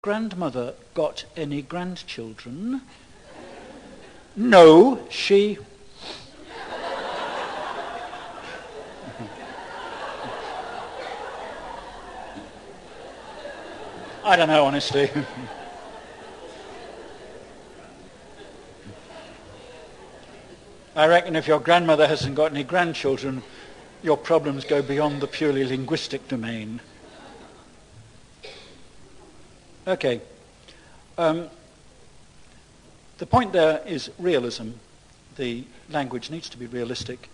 Grandmother got any grandchildren? No, she... I don't know, honestly. I reckon if your grandmother hasn't got any grandchildren, your problems go beyond the purely linguistic domain. Okay. The point there is realism. The language needs to be realistic.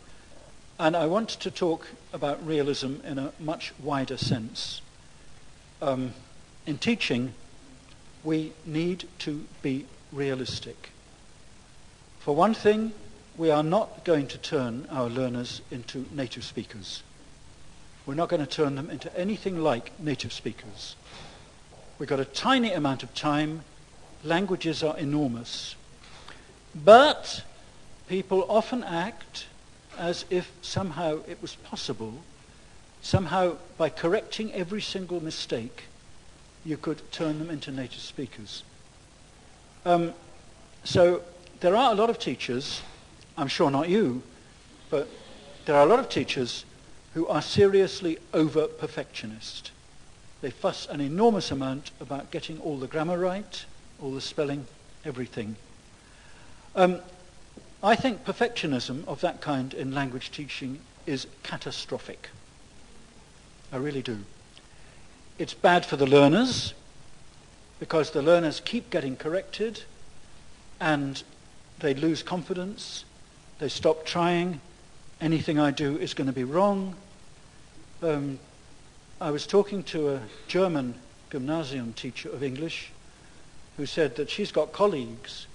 And I want to talk about realism in a much wider sense. In teaching, we need to be realistic. For one thing, we are not going to turn our learners into native speakers. We're not going to turn them into anything like native speakers. We've got a tiny amount of time. Languages are enormous. But people often act as if somehow it was possible, somehow by correcting every single mistake, you could turn them into native speakers. So there are a lot of teachers, I'm sure not you, but there are a lot of teachers who are seriously over-perfectionist. They fuss an enormous amount about getting all the grammar right, all the spelling, everything. I think perfectionism of that kind in language teaching is catastrophic. I really do. It's bad for the learners, because the learners keep getting corrected, and they lose confidence, they stop trying, anything I do is going to be wrong. I was talking to a German gymnasium teacher of English who said that she's got colleagues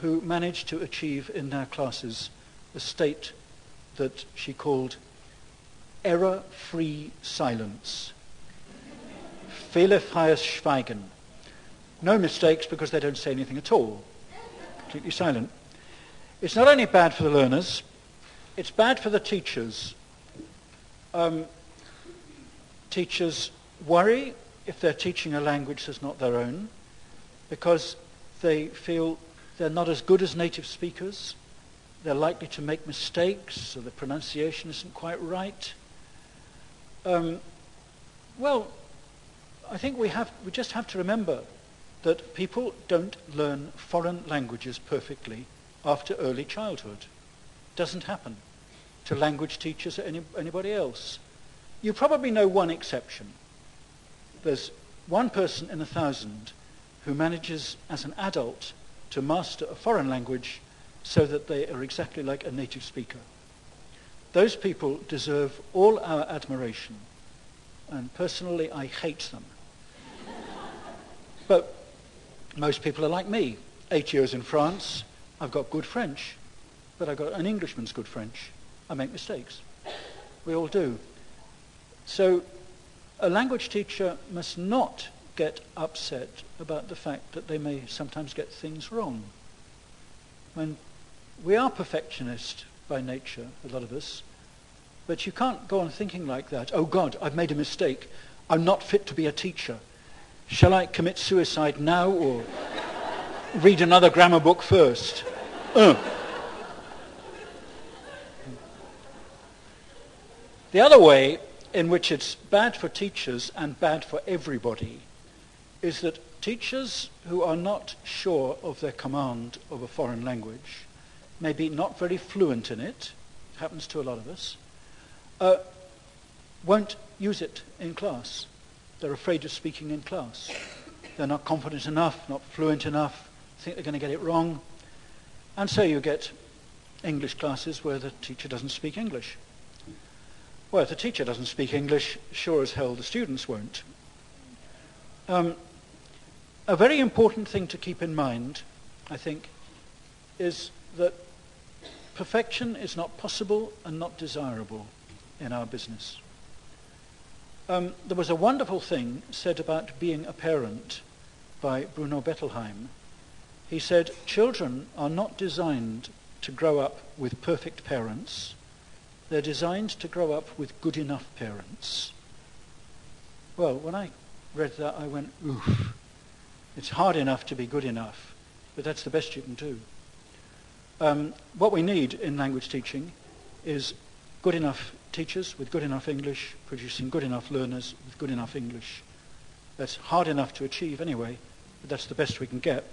who managed to achieve in their classes a state that she called error-free silence. Fehlerfreies Schweigen. No mistakes because they don't say anything at all. Completely silent. It's not only bad for the learners, it's bad for the teachers. Teachers worry if they're teaching a language that's not their own because they feel they're not as good as native speakers. They're likely to make mistakes, so the pronunciation isn't quite right. Well, I think we just have to remember that people don't learn foreign languages perfectly after early childhood. It doesn't happen to language teachers or anybody else. You probably know one exception. There's one person in 1,000 who manages as an adult to master a foreign language so that they are exactly like a native speaker. Those people deserve all our admiration. And personally, I hate them. But most people are like me. 8 years in France, I've got good French, but I've got an Englishman's good French. I make mistakes. We all do. So a language teacher must not get upset about the fact that they may sometimes get things wrong. When we are perfectionists by nature, a lot of us, but you can't go on thinking like that. Oh God, I've made a mistake. I'm not fit to be a teacher. Shall I commit suicide now or read another grammar book first? The other way in which it's bad for teachers and bad for everybody is that teachers who are not sure of their command of a foreign language, maybe not very fluent in it, happens to a lot of us, won't use it in class. They're afraid of speaking in class. They're not confident enough, not fluent enough, think they're going to get it wrong. And so you get English classes where the teacher doesn't speak English. Well, if the teacher doesn't speak English, sure as hell the students won't. A very important thing to keep in mind, I think, is that perfection is not possible and not desirable in our business. There was a wonderful thing said about being a parent by Bruno Bettelheim. He said, children are not designed to grow up with perfect parents. They're designed to grow up with good enough parents. Well, when I read that, I went, oof. It's hard enough to be good enough, but that's the best you can do. What we need in language teaching is good enough teachers with good enough English, producing good enough learners with good enough English. That's hard enough to achieve anyway, but that's the best we can get.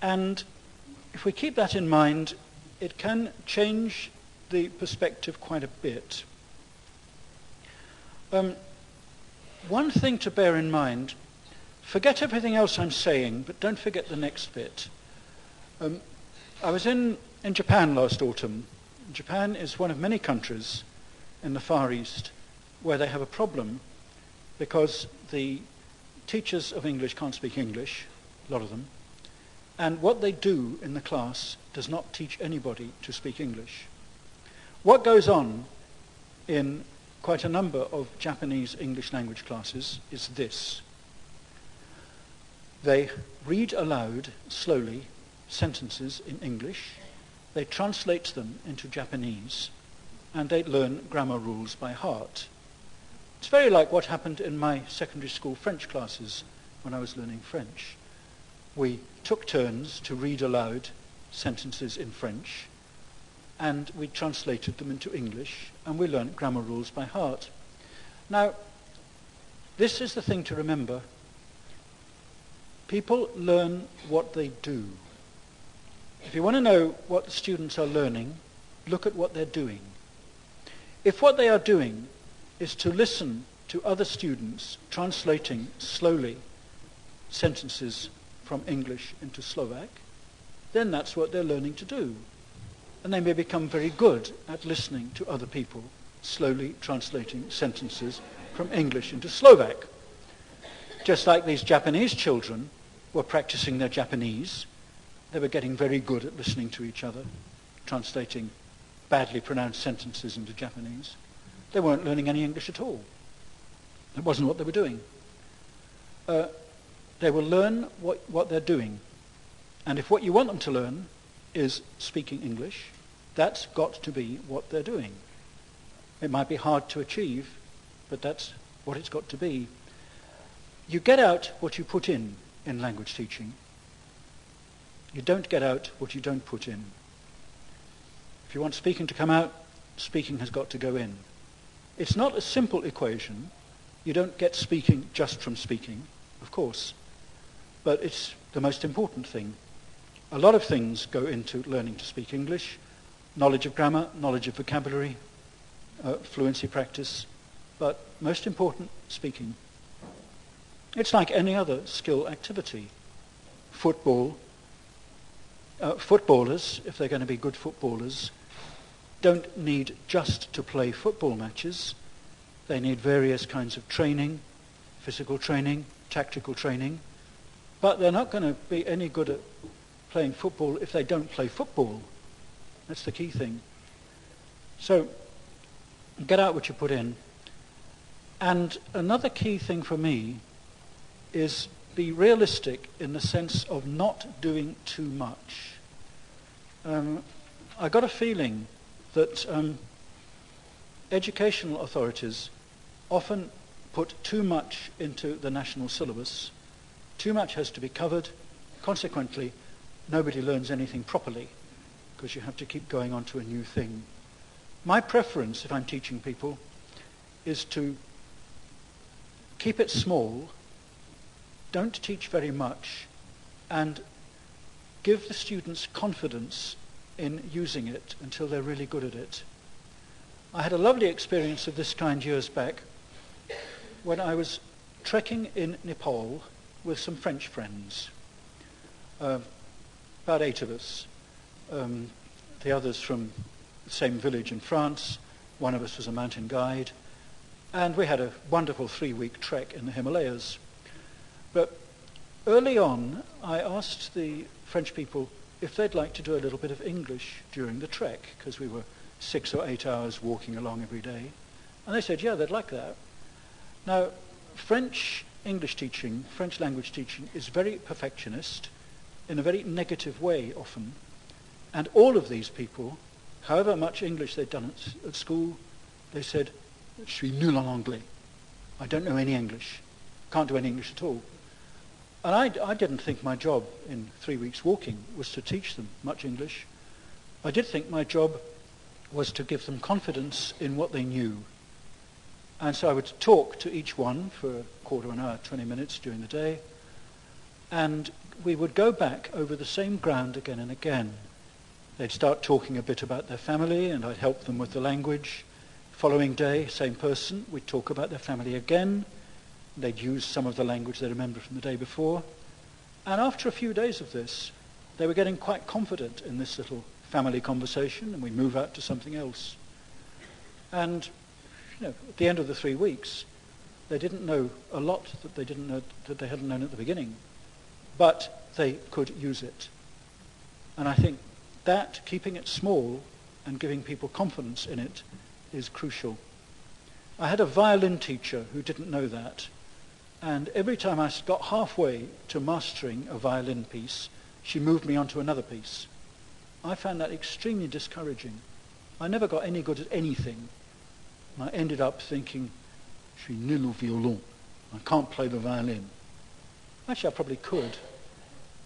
And if we keep that in mind, it can change the perspective quite a bit. One thing to bear in mind, forget everything else I'm saying, but don't forget the next bit. I was in Japan last autumn. Japan is one of many countries in the Far East where they have a problem because the teachers of English can't speak English, a lot of them, and what they do in the class does not teach anybody to speak English. What goes on in quite a number of Japanese English language classes is this. They read aloud, slowly, sentences in English, they translate them into Japanese, and they learn grammar rules by heart. It's very like what happened in my secondary school French classes when I was learning French. We took turns to read aloud sentences in French, and we translated them into English, and we learned grammar rules by heart. Now, this is the thing to remember. People learn what they do. If you want to know what the students are learning, look at what they're doing. If what they are doing is to listen to other students translating slowly sentences from English into Slovak, then that's what they're learning to do. And they may become very good at listening to other people slowly translating sentences from English into Slovak. Just like these Japanese children were practicing their Japanese, they were getting very good at listening to each other, translating badly pronounced sentences into Japanese. They weren't learning any English at all. That wasn't what they were doing. They will learn what they're doing. And if what you want them to learn is speaking English, that's got to be what they're doing. It might be hard to achieve, but that's what it's got to be. You get out what you put in language teaching. You don't get out what you don't put in. If you want speaking to come out, speaking has got to go in. It's not a simple equation. You don't get speaking just from speaking, of course, but it's the most important thing. A lot of things go into learning to speak English: knowledge of grammar, knowledge of vocabulary, fluency practice, but most important, speaking. It's like any other skill activity. Footballers, if they're going to be good footballers, don't need just to play football matches. They need various kinds of training, physical training, tactical training, but they're not going to be any good at playing football if they don't play football. That's the key thing. So, get out what you put in. And another key thing for me is be realistic in the sense of not doing too much. I got a feeling that educational authorities often put too much into the national syllabus. Too much has to be covered. Consequently, nobody learns anything properly because you have to keep going on to a new thing. My preference, if I'm teaching people, is to keep it small, don't teach very much, and give the students confidence in using it until they're really good at it. I had a lovely experience of this kind years back when I was trekking in Nepal with some French friends, about 8 of us. The others from the same village in France. One of us was a mountain guide, and we had a wonderful 3-week trek in the Himalayas. But early on, I asked the French people if they'd like to do a little bit of English during the trek, because we were 6 or 8 hours walking along every day. And they said, yeah, they'd like that. Now, French English teaching, French language teaching, is very perfectionist, in a very negative way often. And all of these people, however much English they'd done at school, they said, je suis nul en anglais. I don't know any English. Can't do any English at all. And I didn't think my job in 3 weeks walking was to teach them much English. I did think my job was to give them confidence in what they knew. And so I would talk to each one for a quarter of an hour, 20 minutes during the day, and we would go back over the same ground again and again. They'd start talking a bit about their family, and I'd help them with the language. Following day, same person, we'd talk about their family again. They'd use some of the language they remembered from the day before. And after a few days of this, they were getting quite confident in this little family conversation, and we move out to something else. And at the end of the 3 weeks, they didn't know a lot that they didn't know that they hadn't known at the beginning, but they could use it. And I think that keeping it small and giving people confidence in it is crucial. I had a violin teacher who didn't know that, and every time I got halfway to mastering a violin piece, she moved me onto another piece. I found that extremely discouraging. I never got any good at anything. I ended up thinking, je suis nul au violon. I can't play the violin. Actually, I probably could,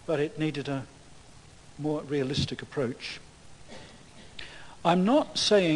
but it needed a more realistic approach. I'm not saying